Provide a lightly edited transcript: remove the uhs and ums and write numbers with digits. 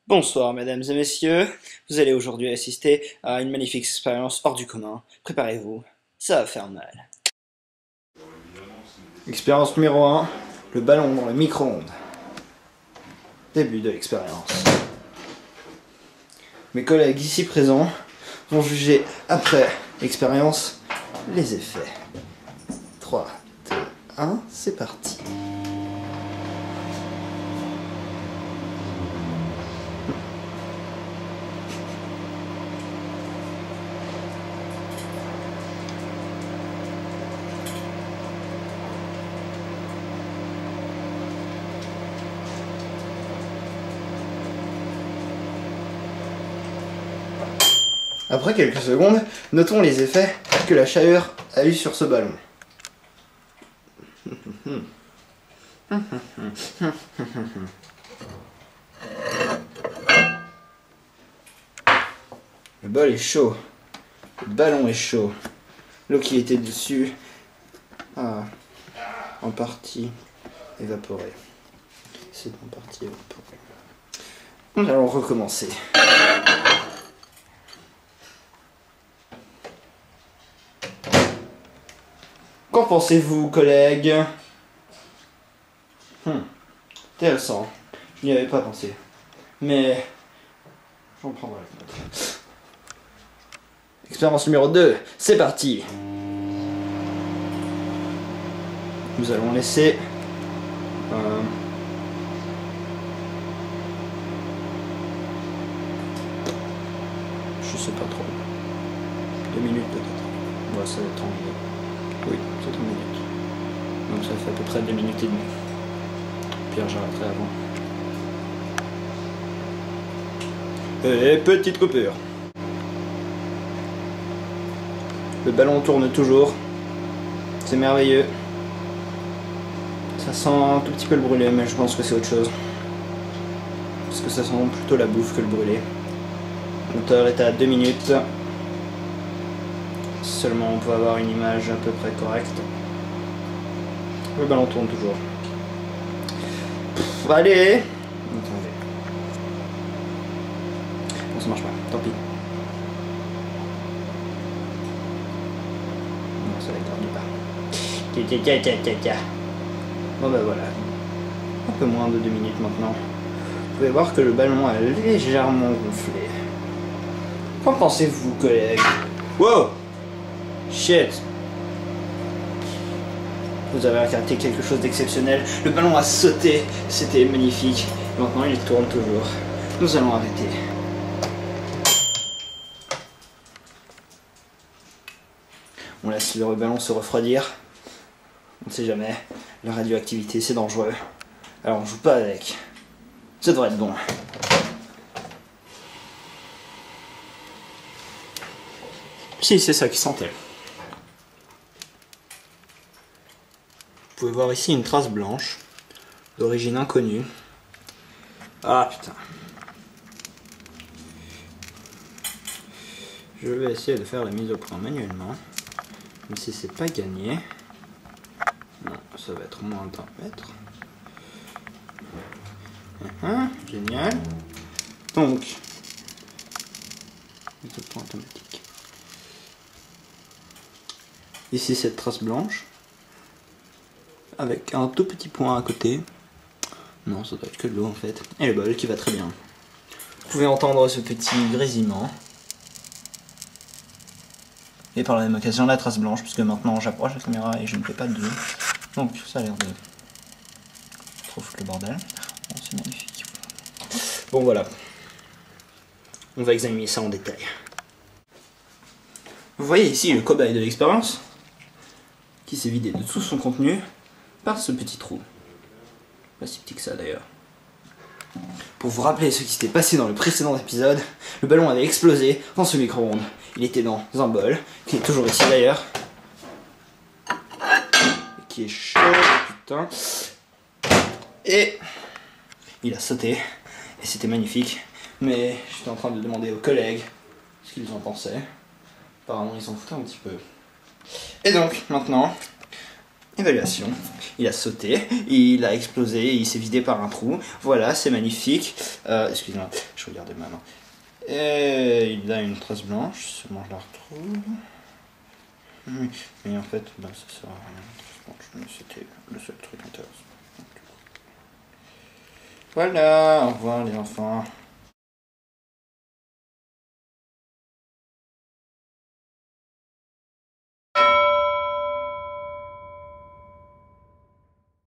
Bonsoir mesdames et messieurs, vous allez aujourd'hui assister à une magnifique expérience hors du commun. Préparez-vous, ça va faire mal. Expérience numéro 1, le ballon dans le micro-ondes. Début de l'expérience. Mes collègues ici présents vont juger après l'expérience les effets. 3, 2, 1, c'est parti. Après quelques secondes, notons les effets que la chaleur a eu sur ce ballon. Le bol est chaud, le ballon est chaud, l'eau qui était dessus a en partie évaporé. C'est en partie évaporé. Nous allons recommencer. Qu'en pensez-vous, collègues? Intéressant. Je n'y avais pas pensé. Mais j'en prendrai note. Expérience numéro 2, c'est parti. Nous allons laisser je sais pas trop. 2 minutes peut-être. Ouais, ça va être 30 minutes. Oui, c'est 30 minutes. Donc ça fait à peu près 2 minutes et demie. Puis j'arrêterai avant. Et petite coupure. Le ballon tourne toujours. C'est merveilleux. Ça sent un tout petit peu le brûlé, mais je pense que c'est autre chose. Parce que ça sent plutôt la bouffe que le brûlé. Le compteur est à 2 minutes. Seulement on peut avoir une image à peu près correcte. Le ballon tourne toujours. Allez! Attendez. Non, ça marche pas, tant pis. Non, ça ne pas. Bon ben voilà. Un peu moins de 2 minutes maintenant. Vous pouvez voir que le ballon a légèrement gonflé. Qu'en pensez-vous, collègues? Wow! Shit! Vous avez raté quelque chose d'exceptionnel. Le ballon a sauté. C'était magnifique. Maintenant, il tourne toujours. Nous allons arrêter. On laisse le ballon se refroidir. On ne sait jamais. La radioactivité, c'est dangereux. Alors, on joue pas avec. Ça devrait être bon. Si, c'est ça qui sentait. Vous pouvez voir ici une trace blanche, d'origine inconnue. Ah putain. Je vais essayer de faire la mise au point manuellement, même si c'est pas gagné. Non, ça va être moins d'un mètre. Génial. Donc, mise au point automatique. Ici cette trace blanche. Avec un tout petit point à côté. Non, ça doit être que de l'eau en fait. Et le bol qui va très bien. Vous pouvez entendre ce petit grésillement. Et par la même occasion la trace blanche, puisque maintenant j'approche la caméra et je ne fais pas de zoom. Donc ça a l'air de trop foutre le bordel. Bon, c'est magnifique. Bon voilà. On va examiner ça en détail. Vous voyez ici le cobaye de l'expérience qui s'est vidé de tout son contenu par ce petit trou. Pas si petit que ça d'ailleurs. Pour vous rappeler ce qui s'était passé dans le précédent épisode, le ballon avait explosé dans ce micro-ondes. Il était dans un bol, qui est toujours ici d'ailleurs. Qui est chaud, putain. Et il a sauté, et c'était magnifique. Mais j'étais en train de demander aux collègues ce qu'ils en pensaient. Apparemment ils s'en foutaient un petit peu. Et donc, maintenant, Évaluation. Il a sauté, il a explosé, il s'est vidé par un trou. Voilà, c'est magnifique. Excusez-moi, je regardais ma main. Et il a une trace blanche, seulement je la retrouve. Oui, mais en fait, bah, ça sert à rien. C'était le seul truc intéressant. Voilà, au revoir les enfants.